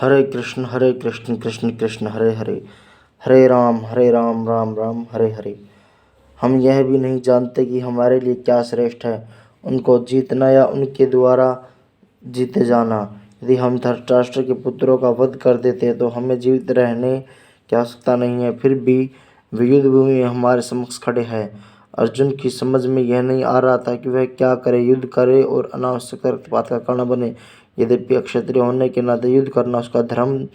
हरे कृष्ण कृष्ण कृष्ण हरे हरे, हरे राम राम राम हरे हरे। हम यह भी नहीं जानते कि हमारे लिए क्या श्रेष्ठ है, उनको जीतना या उनके द्वारा जीते जाना। यदि हम धृतराष्ट्र के पुत्रों का वध कर देते तो हमें जीवित रहने की आवश्यकता नहीं है, फिर भी वे युद्ध भूमि में हमारे समक्ष खड़े हैं। अर्जुन की समझ में यह नहीं आ रहा था कि वह क्या करे, युद्ध करे और अनावश्यक रक्तपात का कारण बने। यद्यपि क्षत्रिय होने के नाते युद्ध करना उसका धर्म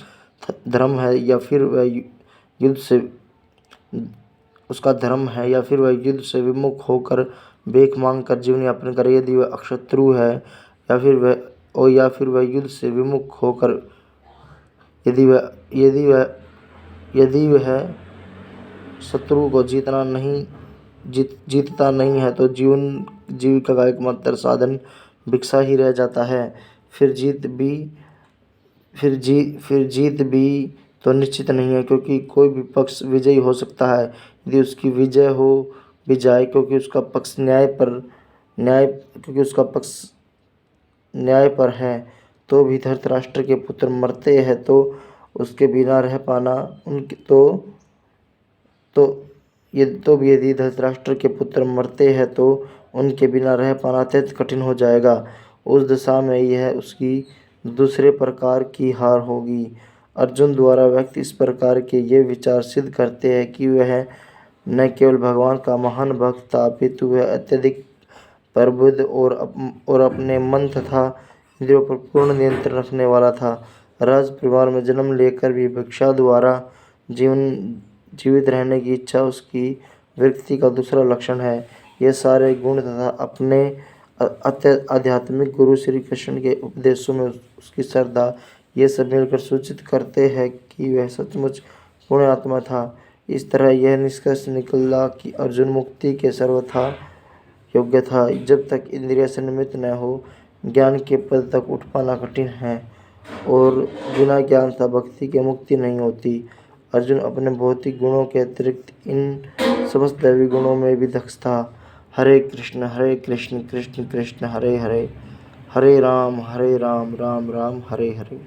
है या फिर वह युद्ध से विमुख होकर भीख मांग कर जीवन यापन करे। यदि वह अक्षत्रु है या फिर वह युद्ध से विमुख होकर यदि वह शत्रु को जीतता नहीं है तो जीविका का एकमात्र साधन भिक्षा ही रह जाता है। फिर जीत भी तो निश्चित नहीं है, क्योंकि कोई भी पक्ष विजयी हो सकता है। यदि उसकी विजय हो भी जाए क्योंकि उसका पक्ष न्याय पर है, तो भी धृतराष्ट्र के पुत्र मरते हैं तो उसके बिना रह पाना यदि धृतराष्ट्र के पुत्र मरते हैं तो उनके बिना रह पाना अत्यंत कठिन हो जाएगा। उस दशा में यह उसकी दूसरे प्रकार की हार होगी। अर्जुन द्वारा व्यक्त इस प्रकार के ये विचार सिद्ध करते हैं कि वह न केवल भगवान का महान भक्त था, अपितु वह अत्यधिक प्रबुद्ध और अपने मन तथा इंद्रियों पर पूर्ण नियंत्रण रखने वाला था। राज परिवार में जन्म लेकर भी भिक्षा द्वारा जीवित रहने की इच्छा उसकी व्यक्ति का दूसरा लक्षण है। ये सारे गुण तथा अपने आध्यात्मिक गुरु श्री कृष्ण के उपदेशों में उसकी श्रद्धा, ये सब मिलकर सूचित करते हैं कि वह सचमुच पूर्ण आत्मा था। इस तरह यह निष्कर्ष निकला कि अर्जुन मुक्ति के सर्वथा योग्य था। जब तक इंद्रिय संयमित न हो, ज्ञान के पद तक उठ पाना कठिन है और बिना ज्ञान तथा भक्ति के मुक्ति नहीं होती। अर्जुन अपने भौतिक गुणों के अतिरिक्त इन समस्त दैवी गुणों में भी दक्ष था। हरे कृष्ण कृष्ण कृष्ण हरे हरे, हरे राम राम राम हरे हरे।